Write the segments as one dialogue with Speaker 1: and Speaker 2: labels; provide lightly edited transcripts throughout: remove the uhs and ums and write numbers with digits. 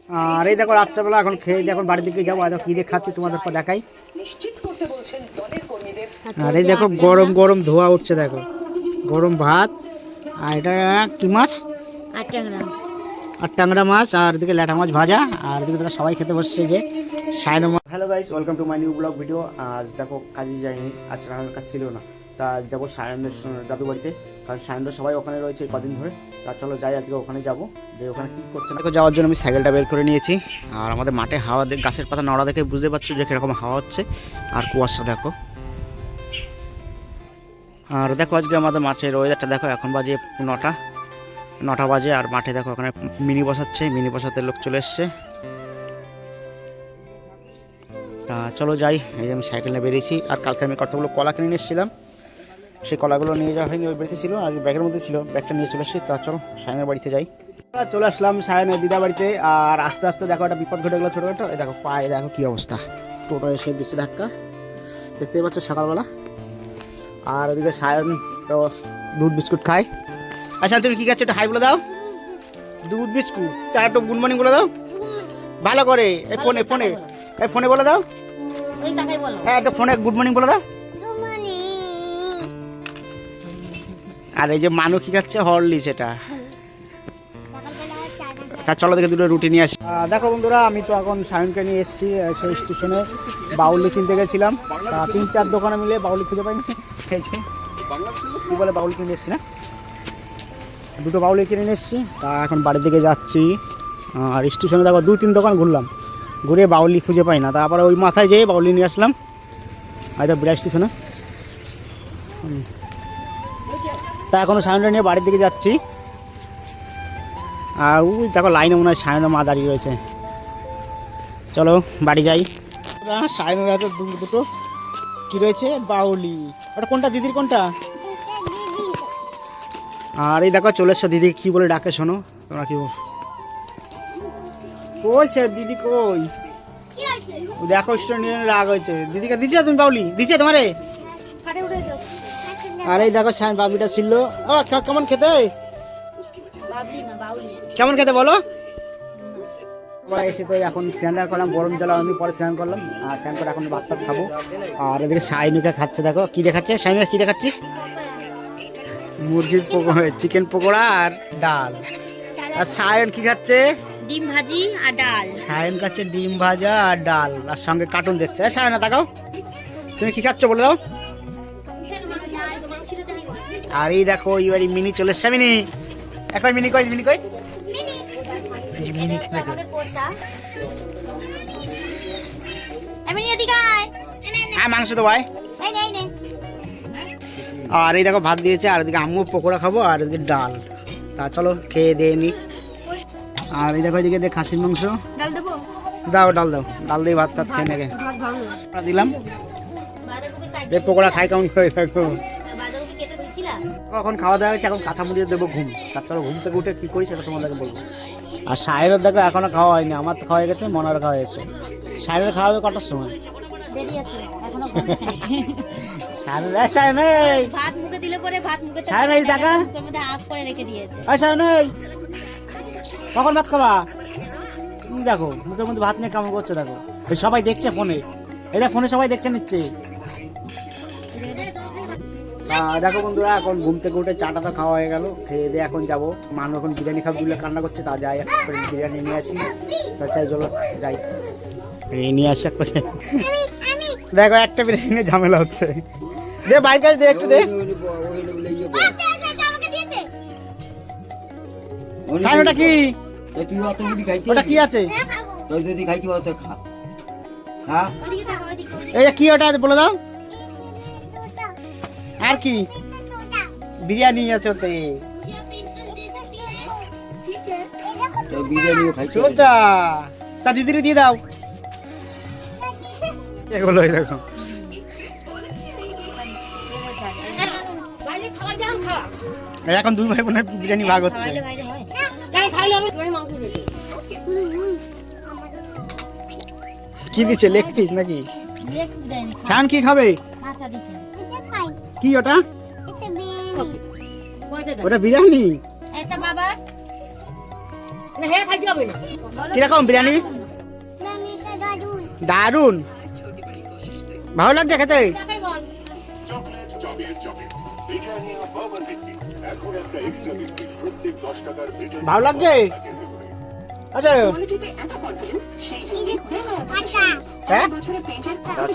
Speaker 1: আর এই দেখো রাত্রেবেলা এখন খেয়ে দিয়ে এখন বাড়ির দিকে যাবো। আর কি দিয়ে খাচ্ছি তোমাদের দেখাই। আর এই দেখো গরম গরম ধোয়া উঠছে, দেখো গরম ভাত। আর এটা কি মাছ? আর ট্যাংরা মাছ। আর এদিকে ল্যাটা মাছ ভাজা। আর এদিকে তারা সবাই খেতে বসছে যে Sayan. Hello guys, welcome to my new blog video. আজ দেখো কাজে যাইনি, আজ রান্নার কাজ ছিল না। তা যাবো সায়নদের দাদু বাড়িতে, কারণ সায়নদের সবাই ওখানে রয়েছে কদিন ধরে। তা চলো যাই, আজকে ওখানে যাবো। যে ওখানে কী করছে না যাওয়ার জন্য আমি সাইকেলটা বের করে নিয়েছি। আর আমাদের মাঠে হাওয়া, গাছের পাতা নড়া দেখে বুঝতে পারছো যে কীরকম হাওয়া হচ্ছে। আর কুয়াশা দেখো। আর দেখো আজকে আমাদের মাঠের ওয়েদারটা দেখো, এখন বাজে 9টা বাজে। আর মাঠে দেখো ওখানে মিনি বসাচ্ছে, মিনি বসাতে লোক চলে এসছে। তা চলো যাই। এই আমি সাইকেল নিয়ে বেরিয়েছি। আর কালকে আমি কতগুলো কলা কিনে নিয়ে এসেছিলাম, সেই কলাগুলো নিয়ে যাওয়া হয়নি, ওই বাড়িতে ছিল। আর ব্যাগের মধ্যে ছিল, ব্যাগটা নিয়ে চলে এসেছি। তা চলো সায়নের বাড়িতে যাই। চলে আসলাম সায়নের দিদা বাড়িতে। আর আস্তে আস্তে দেখো একটা বিপদ ঘটে গেলো ছোটোখাটো। এই দেখো পায়ে দেখো কী অবস্থা, টোটো এসে দিচ্ছে ধাক্কা, দেখতেই পাচ্ছ সকালবেলা। আর ওদিকে সায়ন তো দুধ বিস্কুট খায়। আচ্ছা তুমি কী খাচ্ছ? একটু হাই বলে দাও। দুধ বিস্কুট। তার একটু গুড মর্নিং বলে দাও ভালো করে। এই ফোনে ফোনে এই ফোনে বলে দাও। হ্যাঁ একটু ফোনে গুড মর্নিং বলে দাও। আর এই যে মানু কি খাচ্ছে? হরলিক্স। এটা তা চলো দেখে দুটো রুটি নিয়ে আসি। দেখো বন্ধুরা, আমি তো এখন সায়নকে নিয়ে এসেছি সেই স্টেশনে। বাউলি কিনতে গেছিলাম, 3-4 দোকানে মিলে বাউলি খুঁজে পাইনি। কি বলে বাউলি কিনে এসেছি না, দুটো বাউলি কিনে নিয়ে এসেছি। তা এখন বাড়ির দিকে যাচ্ছি। আর স্টেশনে দেখো 2-3 দোকান ঘুরলাম, ঘুরে বাউলি খুঁজে পাই না। তারপরে ওই মাথায় যেয়ে বাউলি নিয়ে আসলাম। হয়তো বিরাট স্টেশনে। তা এখনও সায়নটা নিয়ে বাড়ির দিকে যাচ্ছি। আর ওই দেখো লাইনে মনে হয় সায়নের মা দাঁড়িয়ে রয়েছে। চলো বাড়ি যাই। সায়নের হাতে দুটো কী রয়েছে? বাউলি। ওটা কোনটা দিদির? কোনটা? আর এই দেখো চলে এসছো। দিদি কী বলে ডাকে শোনো তোমরা। কি কই সে দিদি? কই দেখো স্টুডেন্ট রাগ হয়েছে। দিদিকে দিচ্ছে তুমি বাউলি? দিচ্ছে তোমারে? আর এই দেখো সায়ন বাবলিটা ছিল। কেমন খেতে? কেমন খেতে বলো? এসে তো এখন স্নান করলাম, গরম জল আমি পরে স্নান করলাম। আর স্নান করে এখন ভাত টাত খাবো। আর এদিকে সায়নুকে খাচ্ছে, দেখো কি দেখাচ্ছে। সায়নুকে কি দেখাচ্ছিস? মুরগির চিকেন পকোড়া আর ডাল। আর সায়ন কি খাচ্ছে?
Speaker 2: ডিম ভাজি আর ডাল।
Speaker 1: সায়ন খাচ্ছে ডিম ভাজা আর ডাল, আর সঙ্গে কার্টুন দেখছে। সায়না তাকাও, তুমি কি খাচ্ছ বলে দাও। আর এই দেখো এইবার মিনি চলে এসছে। মিনি এখন মিনি কই? মিনি কই? হ্যাঁ মাংস তো ভাই। আর এই দেখো ভাত দিয়েছে। আর এদিকে আম্মু পকোড়া খাবো, আর এদিকে ডাল। তা চলো খেয়ে দিয়ে নি। আর এই দেখো এদিকে খাসির মাংস। দাও ডাল দাও, ডাল দিয়ে ভাত টাত খেয়ে নেবে দিলাম। পকোড়া খাই কেমন করে দেখো। এখন খাওয়া দাওয়া হয়েছে, এখন কাঁথা মুড়িয়ে দেবো ঘুম। তার চলো ঘুম থেকে উঠে কী করি সেটা তোমাদেরকে বলবো। আর সাহেবের দেখো এখনো খাওয়া হয়নি, আমার তো খাওয়া হয়ে গেছে, মনার খাওয়া হয়েছে। সাহেবের খাওয়া হবে কটার সময়? কখন ভাত খাবা? দেখো মুখের মধ্যে ভাত নিয়ে কেমন করছে দেখো। সবাই দেখছে ফোনে, এটা ফোনে সবাই দেখছে নিচ্ছে। দেখো বন্ধুরা, এখন ঘুম থেকে উঠে চাটা তো খাওয়া হয়ে গেল। খেয়ে দিয়ে এখন যাবো। মানুষ এখন বিরিয়ানি খাবো বলে কান্না করছে। তা যাই বিরিয়ানি নিয়ে আসি। তা চাই চলো যাই নিয়ে আসি। দেখো একটা বিরিয়ানি নিয়ে ঝামেলা হচ্ছে। দে বাইর কাছে দে, একটু দে। ওটা কি? ওটা কি আছে? এই কি ওটা বলে দাও। আর কি? বিরিয়ানি আছে ওতে। তা দিদিরে দিয়ে দাও এগুলো। দেখো এখন 2 ভাই বোনের বিরিয়ানি ভাগ হচ্ছে। কি দিচ্ছে? লেগ পিস নাকি? ছান কি খাবে? কি ওটা? ওটা বিরিয়ানি। কিরকম বিরিয়ানি? দারুন, ভালো লাগছে খেতে। ভালো লাগছে? আচ্ছা হ্যাঁ,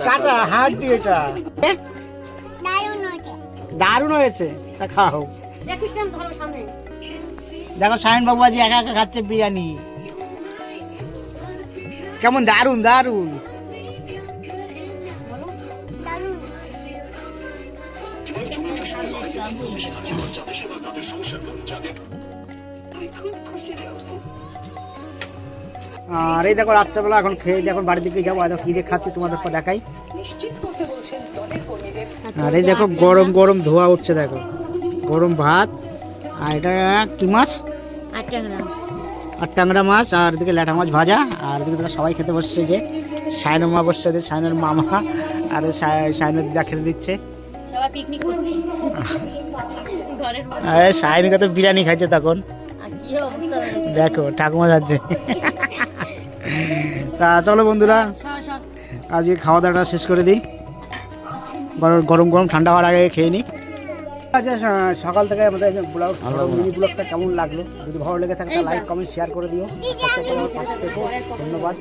Speaker 1: কাটা হাড্ডি এটা দারুণ হয়েছে, তা খাও। দেখো শাহিন বাবু আজ একা একা খাচ্ছে বিরিয়ানি, কেমন দারুণ দারুণ। আর এই দেখো রাত্রেবেলা এখন খেয়ে দিয়ে এখন বাড়ির দিকে যাবো, আর কি দিয়ে খাচ্ছি তোমাদের দেখাই। আর এই দেখো গরম গরম ধোয়া উঠছে, দেখো গরম ভাত, আর এটা কি মাছ? আর ট্যাংরা মাছ, আর এদিকে ল্যাটা মাছ ভাজা, আর এদিকে দেখো সবাই খেতে বসছে, যে সায়নের মা বসছে, যে সায়নের মামা আর সায়নের দিদা খেতে দিচ্ছে। সায়নিকা তো বিরিয়ানি খাচ্ছে তখন, দেখো ঠাকুমা যাচ্ছে। তা চলো বন্ধুরা, আজকে খাওয়া দাওয়াটা শেষ করে দিই, গরম গরম ঠান্ডা হওয়ার আগে খেয়ে নিই। আচ্ছা, সকাল থেকে আমাদের মিনি ব্লগটা কেমন লাগলো? যদি ভালো লেগে থাকে লাইক কমেন্ট শেয়ার করে দিও, ধন্যবাদ।